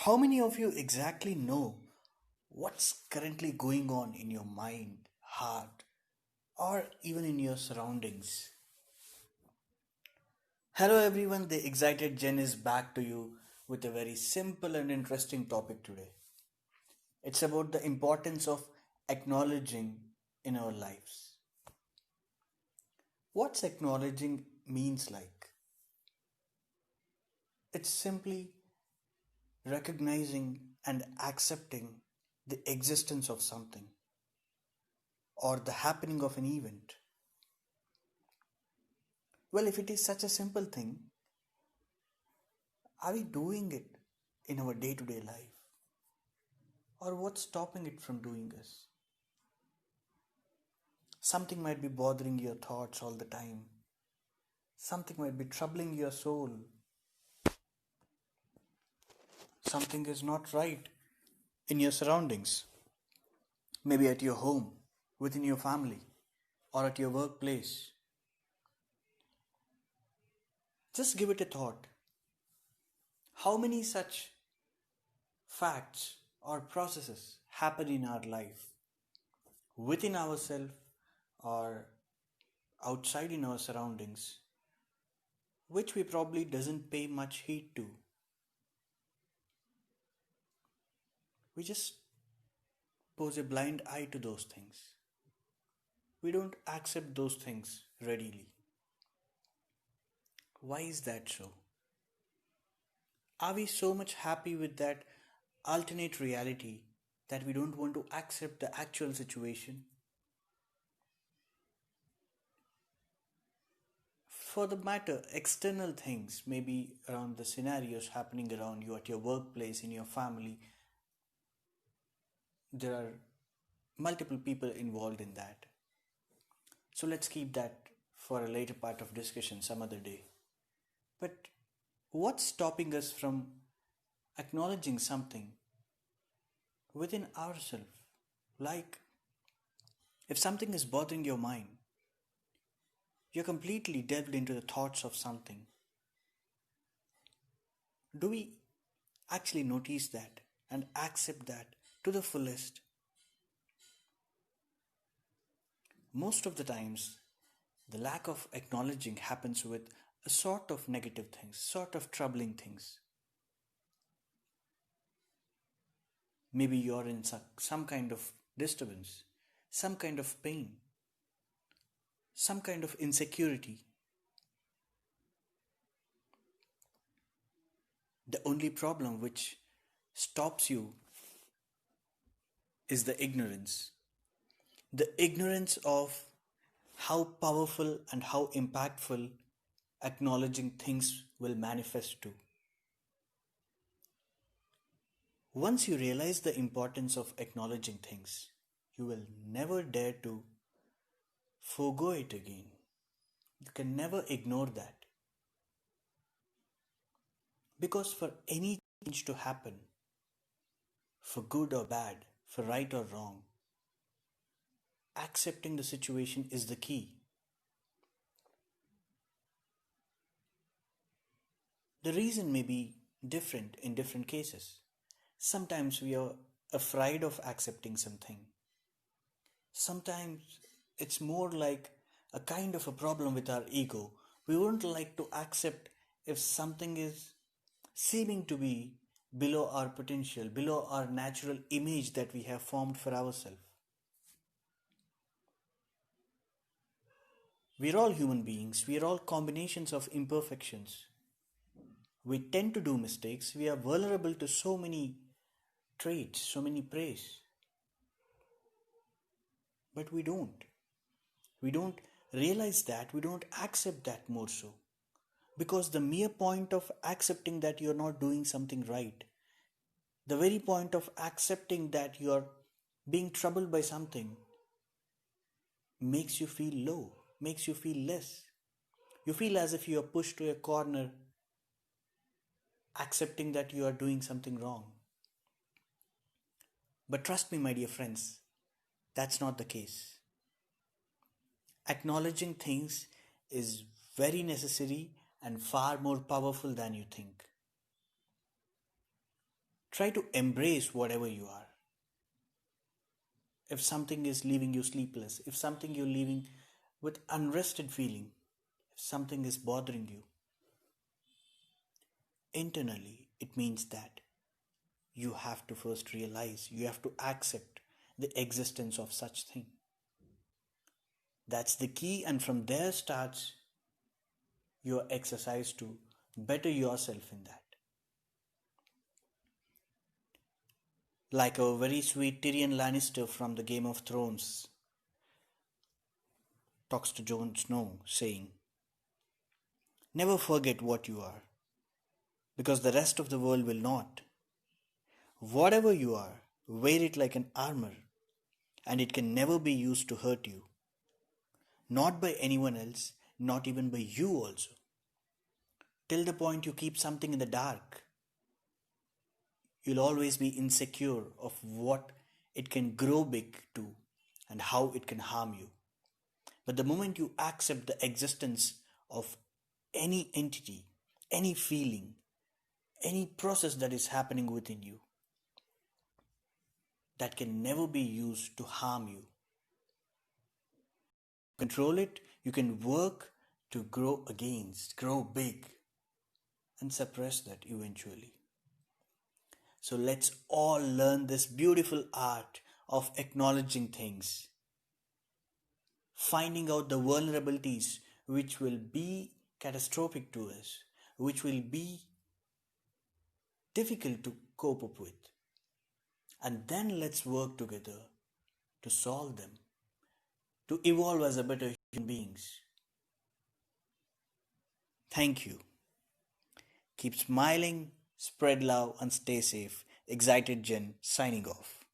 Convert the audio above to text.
How many of you exactly know what's currently going on in your mind, heart, or even in your surroundings? Hello, everyone. The excited Jen is back to you with a very simple and interesting topic today. It's about the importance of acknowledging in our lives. What's acknowledging means like? It's simply recognizing and accepting the existence of something or the happening of an event. Well, if it is such a simple thing, are we doing it in our day to day life? Or what's stopping it from doing us? Something might be bothering your thoughts all the time. Something might be troubling your soul. Something is not right in your surroundings. Maybe at your home, within your family, or at your workplace. Just give it a thought. How many such facts or processes happen in our life within ourselves or outside in our surroundings which we probably doesn't pay much heed to? We just pose a blind eye to those things. We don't accept those things readily. Why is that so? Are we so much happy with that alternate reality that we don't want to accept the actual situation? For the matter, external things, maybe around the scenarios happening around you at your workplace, in your family, there are multiple people involved in that. So let's keep that for a later part of discussion some other day. But what's stopping us from acknowledging something within ourselves? Like, if something is bothering your mind, you're completely delved into the thoughts of something. Do we actually notice that and accept that to the fullest? Most of the times, the lack of acknowledging happens with a sort of negative things, sort of troubling things. Maybe you're in some kind of disturbance, some kind of pain, some kind of insecurity. The only problem which stops you is the ignorance. The ignorance of how powerful and how impactful acknowledging things will manifest to. Once you realize the importance of acknowledging things, you will never dare to forego it again. You can never ignore that. Because for any change to happen, for good or bad, for right or wrong, accepting the situation is the key. The reason may be different in different cases. Sometimes we are afraid of accepting something. Sometimes it's more like a kind of a problem with our ego. We wouldn't like to accept if something is seeming to be below our potential, below our natural image that we have formed for ourselves. We're all human beings, we are all combinations of imperfections. We tend to do mistakes, we are vulnerable to so many traits, so many praise. But we don't. We don't realize that, we don't accept that more so. Because the mere point of accepting that you're not doing something right, the very point of accepting that you're being troubled by something, makes you feel low, makes you feel less. You feel as if you are pushed to a corner, accepting that you are doing something wrong. But trust me, my dear friends, that's not the case. Acknowledging things is very necessary and far more powerful than you think. Try to embrace whatever you are. If something is leaving you sleepless, if something you're leaving with unrested feeling, if something is bothering you, internally it means that you have to first realize, you have to accept the existence of such thing. That's the key, and from there starts your exercise to better yourself in that. Like a very sweet Tyrion Lannister from the Game of Thrones talks to Jon Snow, saying, "Never forget what you are, because the rest of the world will not. Whatever you are, wear it like an armor, and it can never be used to hurt you. Not by anyone else, not even by you also. Till the point you keep something in the dark, you'll always be insecure of what it can grow big to and how it can harm you. But the moment you accept the existence of any entity, any feeling, any process that is happening within you, that can never be used to harm you. Control it, you can work to grow against, grow big, and suppress that eventually. So let's all learn this beautiful art of acknowledging things, finding out the vulnerabilities which will be catastrophic to us, which will be difficult to cope up with. And then let's work together to solve them, to evolve as a better human beings. Thank you. Keep smiling, spread love, and stay safe. Excited Jen signing off.